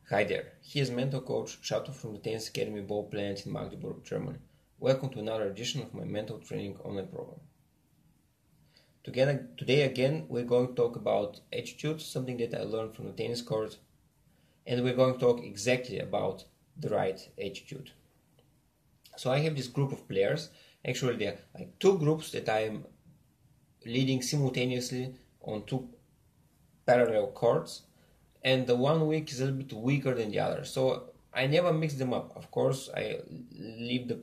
Hi there, here's mentor coach Shato from the Tennis Academy ball plant in Magdeburg, Germany. Welcome to another edition of my mental training online program. Today again, we're going to talk about attitude, something that I learned from the tennis court, and we're going to talk exactly about the right attitude. So I have this group of players. Actually, there are like two groups that I am leading simultaneously on two parallel courts, and the one week is a little bit weaker than the other. So I never mix them up. Of course, I leave the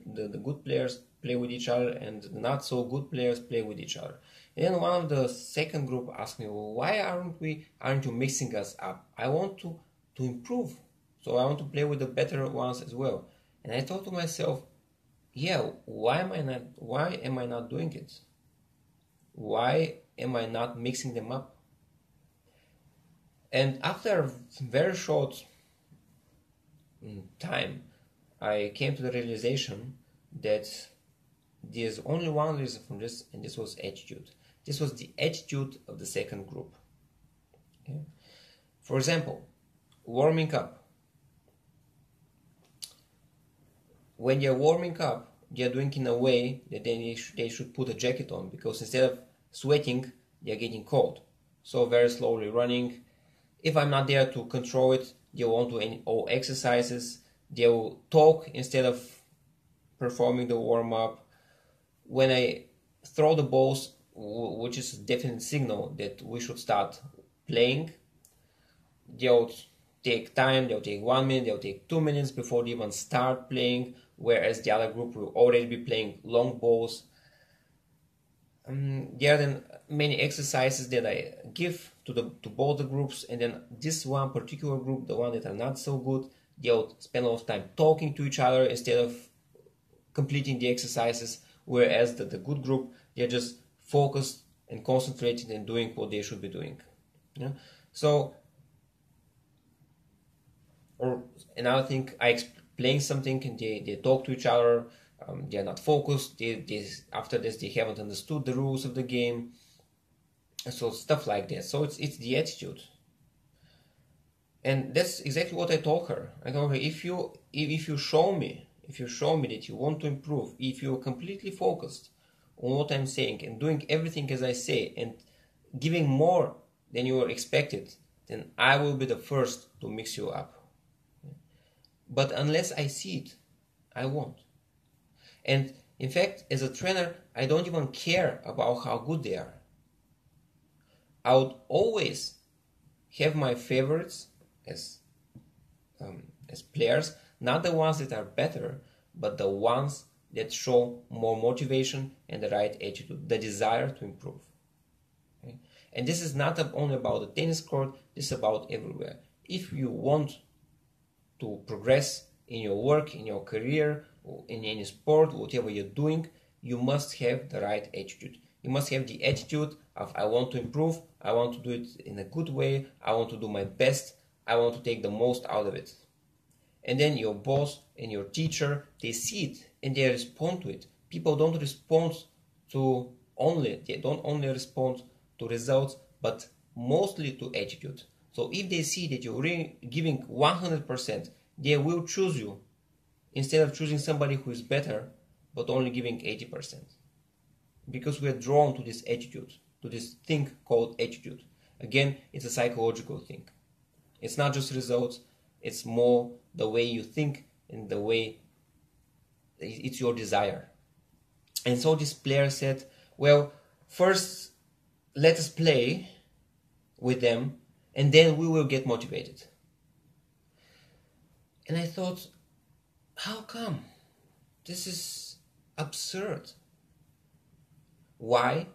good players play with each other and the not so good players play with each other. And then one of the second group asked me, well, why aren't you mixing us up? I want to improve. So I want to play with the better ones as well. And I thought to myself, yeah, why am I not doing it? Why am I not mixing them up? And after a very short time, I came to the realization that there's only one reason for this, and this was attitude. This was the attitude of the second group. Okay? For example, warming up. When you're warming up, they're doing in a way that they should put a jacket on, because instead of sweating, they're getting cold. So very slowly running. If I'm not there to control it, they won't do any exercises. They will talk instead of performing the warm-up. When I throw the balls, which is a definite signal that we should start playing, they'll take time, they'll take 1 minute, they'll take 2 minutes before they even start playing, whereas the other group will already be playing long balls. There are then many exercises that I give to both the groups, and then this one particular group, the one that are not so good, they'll spend a lot of time talking to each other instead of completing the exercises, whereas the good group, they're just focused and concentrated and doing what they should be doing. Yeah? So, or another thing, I explain something and they talk to each other. They are not focused. After this, they haven't understood the rules of the game. So stuff like that. So it's the attitude, and that's exactly what I told her. I told her, if you show me that you want to improve, if you're completely focused on what I'm saying and doing everything as I say and giving more than you were expected, then I will be the first to mix you up. But unless I see it, I won't. And in fact, as a trainer, I don't even care about how good they are. I would always have my favorites as players, not the ones that are better, but the ones that show more motivation and the right attitude, the desire to improve. Okay? And this is not only about the tennis court, this is about everywhere. If you want to progress in your work, in your career, or in any sport, whatever you're doing, you must have the right attitude. You must have the attitude of, I want to improve, I want to do it in a good way, I want to do my best, I want to take the most out of it. And then your boss and your teacher, they see it and they respond to it. People don't respond they don't only respond to results, but mostly to attitude. So if they see that you're really giving 100%, they will choose you instead of choosing somebody who is better, but only giving 80%. Because we are drawn to this attitude, to this thing called attitude. Again, it's a psychological thing. It's not just results, it's more the way you think and the way it's your desire. And so this player said, well, first let us play with them and then we will get motivated. And I thought, how come? This is absurd. Why?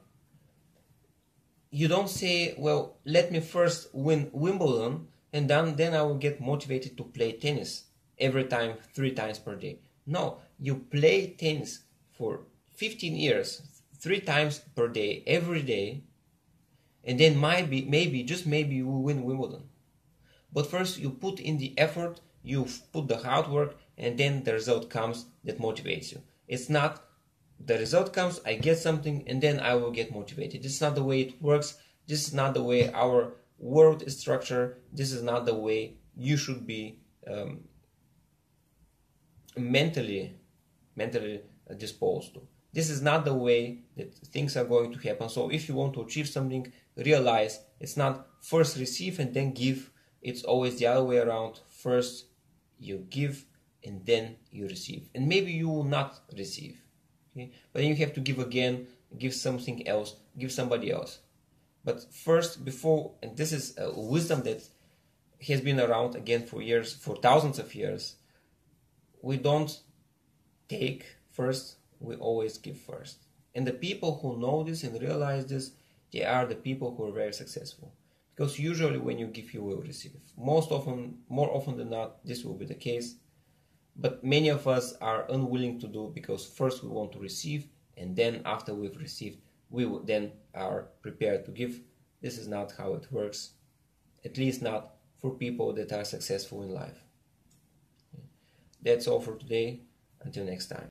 You don't say, well, let me first win Wimbledon and then I will get motivated to play tennis every time, 3 times per day. No, you play tennis for 15 years, 3 times per day, every day, and then maybe, just maybe you will win Wimbledon. But first you put in the effort, you put the hard work, and then the result comes that motivates you. It's not the result comes, I get something, and then I will get motivated. This is not the way it works. This is not the way our world is structured. This is not the way you should be mentally disposed to. This is not the way that things are going to happen. So if you want to achieve something, realize it's not first receive and then give. It's always the other way around. First you give and then you receive. And maybe you will not receive. Okay? But then you have to give again, give something else, give somebody else. But first, before, and this is a wisdom that has been around again for years, for thousands of years, we don't take first, we always give first. And the people who know this and realize this, they are the people who are very successful. Because usually when you give, you will receive. Most often, more often than not, this will be the case. But many of us are unwilling to do, because first we want to receive, and then after we've received, we then are prepared to give. This is not how it works, at least not for people that are successful in life. That's all for today. Until next time.